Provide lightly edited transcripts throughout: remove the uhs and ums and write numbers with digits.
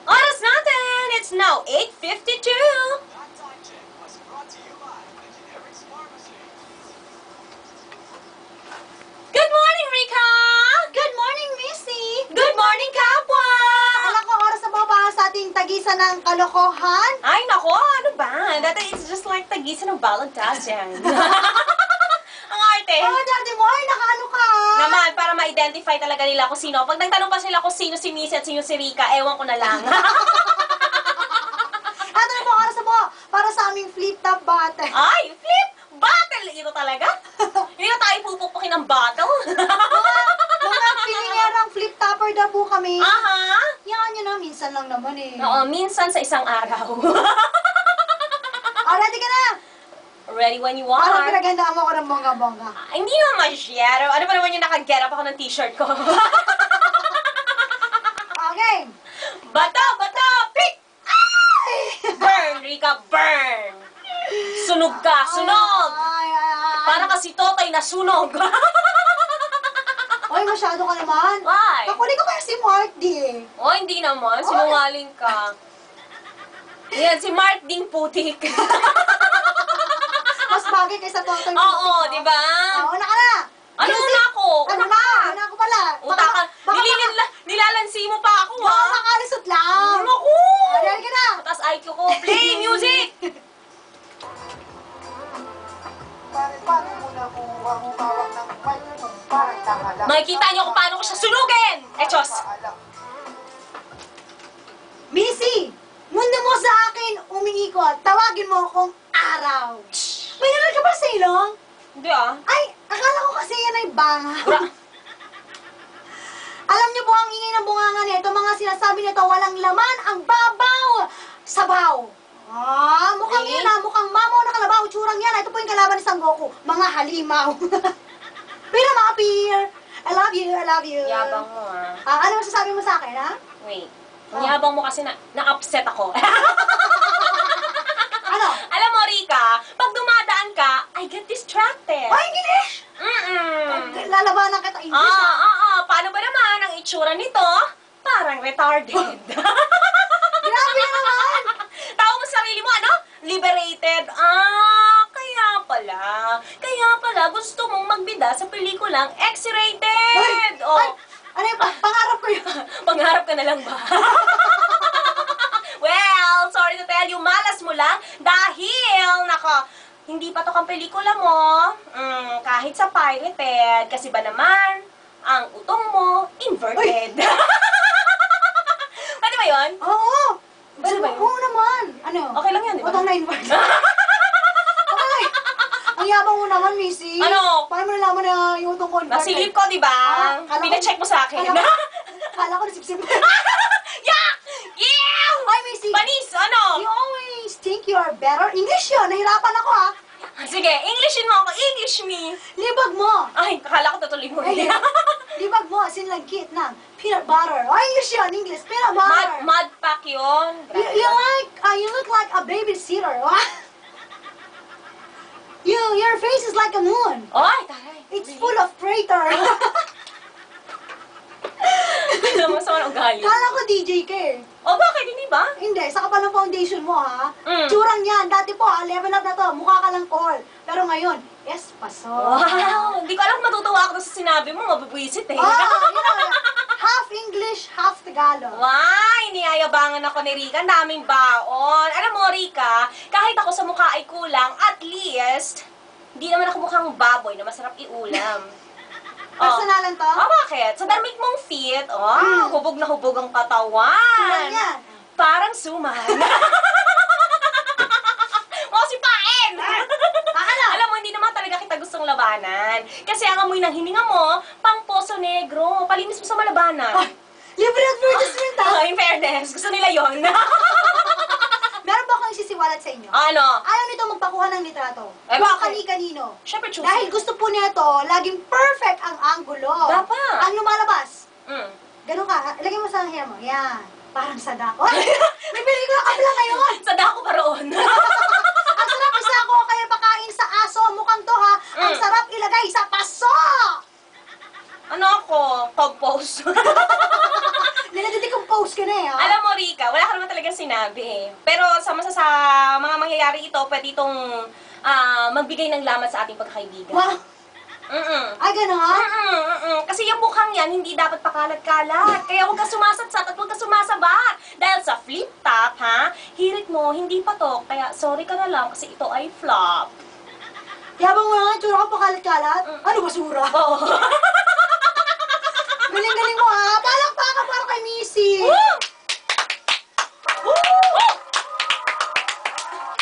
Oras natin! It's now 8:52! Good morning, Rika! Good morning, Missy! Good morning, Kapwa! Alam ko, oras na ba para sa ating tagisan ng kalokohan? Ay, nako, ano ba? Dati it's just like tagisan ng balagtasan. Ang arte! Oh, Daddy mo, ay, nakaano ka? Naman, para ma-identify talaga nila kung sino. Pag nagtanong pa sila kung sino si Missy at sino si Rika, ewan ko na lang. Ito na po, oras na po para sa aming flip-top battle. Ay, flip! Battle! Ito talaga? Hindi na tayo pupupukin ng battle. Mga pilingerang flip-topper daw po kami. Aha! Yan, yun na, minsan lang naman eh. Oo, minsan sa isang araw. Oh, ready ka na? Ready when you Parang are. pinagandaan mo ko ng bongga-bongga. Hindi naman masyado. Ano ba naman yung naka-get up ako ng t-shirt ko? Okay. Bato! Bato! Pick! Ay! Burn, Rika, burn! Sunog ka! Sunog! Ay, ay, ay. Para kasi Totoy na sunog. Ay, masyado ka naman. Why? Kakuli ko kaya si Mark D. Oh, hindi naman. Sinungaling ka. Yan, si Mark Ding Putik. Mas bagay kaysa Totoy. Oo, di ba? Oo, una ka na. Ano Music. na ako? Ano Una ka? Una ako pala. Utakan. Nilalansi mo pa ako, Baka ha? makalisot lang. Naku! Ready ka na? Mataas IQ ko. Play music! Paano mo nakuha mo hawak ng mic kung parang tanga lang? Makikita niyo kung paano ko siya sunugin! Echos! Missy, mundo mo sa akin umiikot. Tawagin mo akong araw. May naman ka ba sa ilong? Hindi ah. Ay, akala ko kasi yan ay banga. Bra. Alam niyo po ang ingay ng bunganga nito, mga sinasabi nito, walang laman, ang babaw, sabaw. Ah, mukhang Really? yan ah, mukhang mamaw na kalabaw, tsurang yan. Ito po yung kalaban ni Sang Goku, mga halimaw. Pero mga peer, I love you, I love you. Yabang mo ah. Ano masasabi mo sa akin, ha? Wait. Ang yabang mo kasi na-upset ako. Ano? Alam mo, Rika, pag dumadaan ka, I get distracted. Ay, English! Lalabanan kita English, ha? Paano ba naman ang itsura nito? Parang retarded. Grabe na naman! Tawag mo sa sarili mo, ano? Liberated. Kaya pala. Kaya pala, gusto mong magbida sa pelikulang X-rated. Ay, ano yung pangarap ko yun? Pangarap ka na lang ba? Well, sorry to tell you, malas mo lang dahil, nako, hindi pa to kang pelikula mo. Kahit sa pirated, kasi ba naman, ang utong mo, inverted. Pwede ba yun? Oo! Gusto ba yun? Oo naman. Ano? Okay lang yan, di ba? Utang na invite. Okay. Ang yabang mo naman, Missy. Ano? Paano mo nalaman na yung utong ko invite? Nasilip ko, di ba? Kala ko- Pina-check mo sa akin. Kala ko nasipsip. Yak! Ew! Ay, Missy. Panis, ano? You always think you are better. English yun. Nahirapan ako, ha? Sige, Englishin mo ako. English me. Libag mo. Ay, akala ko tutuloy mo. Ay, libag mo. Sinlagkit ng peanut butter. Oh, English yun. English. Peanut butter. Mud pack yun. You look like a babysitter. Your face is like a moon. Ay, taray. It's full of crater. Alam mo, sa ugali. Kala ko DJ ka eh. O, bakit? Hindi ba? Hindi, sa kapal ng foundation mo ha. Mm. Tsurang yan. Dati po, level up na to. Mukha ka lang tall. Pero ngayon, yes, paso. Wow! Hindi ko alam kung matutuwa ako sa sinabi mo. Mabibwisit eh. Half English, half Tagalog. Why? Niyayabangan ako ni Rika. Ang daming baon. Alam mo, Rika, kahit ako sa mukha ay kulang, at least, hindi naman ako mukhang baboy na masarap iulam. Personalan to? Bakit? Sa damit mong fit, hubog na hubog ang katawan. Tsurang yan. Parang suman. Pain! Alam mo, hindi naman talaga kita gustong labanan. Kasi ang amoy ng hininga mo, pang poso negro. Palinis mo sa malabanan. Ay, libre advertisement ha? In fairness, gusto nila yon. Meron ba akong isisiwalat sa inyo? Ano? Ayaw nito magpakuha ng litrato. Eh, Kung bakit? kani-kanino. Siyempre, choose. Dahil gusto po nito, laging perfect ang angulo. Dapat. Ang lumalabas. Mm. Ganun ka, lagay mo sa hair mo. Yan. Parang sadako. May pelikula ka pala ngayon. Sa dako pa roon. Ang sarap isa ako kaya pakain sa aso. Mukhang to ha. Ang Mm. sarap ilagay sa paso! Ano ako? Compose. Niladidecompose ka na eh, ha? Alam mo, Rika, wala ka naman talaga sinabi. Pero sa mga mangyayari ito, pwede itong magbigay ng lamat sa ating pagkakaibigan. Wow! Ay, gano'n? Kasi yung mukhang yan, hindi dapat pakalat-kalat. Kaya huwag ka sumasatsat at huwag ka sumasabat. Dahil sa flip top, ha, hirit mo, hindi patok. Kaya sorry ka na lang kasi ito ay flop. Yabang mo nga, tsura ko pakalat-kalat. Ano, basura? Oo. Galing-galing mo, ha? Palakpakan para kay Missy. Woo! Woo!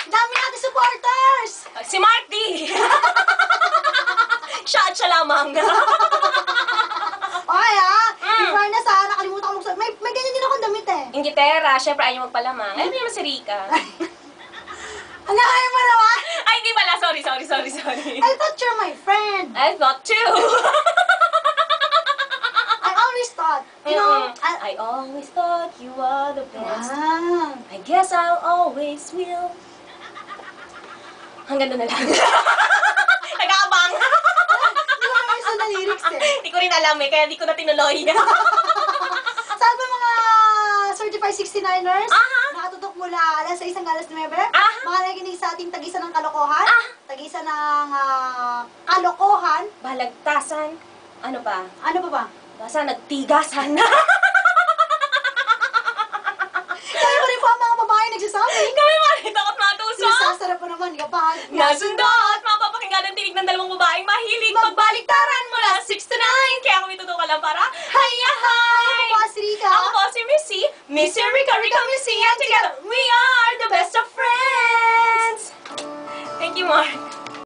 Dami natin supporters! Si Mark D! Siya at siya lamang. Okay, ha? In fairness, ha? Nakalimutan ko magsabi. May ganyan din akong damit, eh. Ingitera, syempre ayaw magpalamang. Alam mo naman si Rika. Ano, ayaw mo naman? Ay, hindi pala. Sorry. I thought you're my friend. I thought too. I always thought. You know, I always thought you were the best. Ah. I guess I'll always will. Hanggang doon na lang. Nag-aabang. Hindi ko naman yung na lyrics, eh. Hindi ko rin alam eh, kaya hindi ko na tinuloy. Saan ba mga certified 69ers? Aha. Nakatutok mula alas 6 hanggang alas 9. Aha. Mga nakikinig sa ating Tagisa ng Kalokohan. Ah. Tagisa ng Kalokohan. Balagtasan. Ano pa? Ano pa ba? Basta nagtigasan. Kaya pa rin po ang mga babae nagsasabi. Kami pa rin takot matusok. Nasasarap po naman kapag Nasundo at mapapakinggan ang tinig ng dalawang babaeng mahilig magbaliktaran mula 6 to 9. Kaya kami tutukan lang para Ako po, si Rika. Ako po si Missy. Missy, Rika, Missy. And together, we are the best of friends. Thank you, Mark.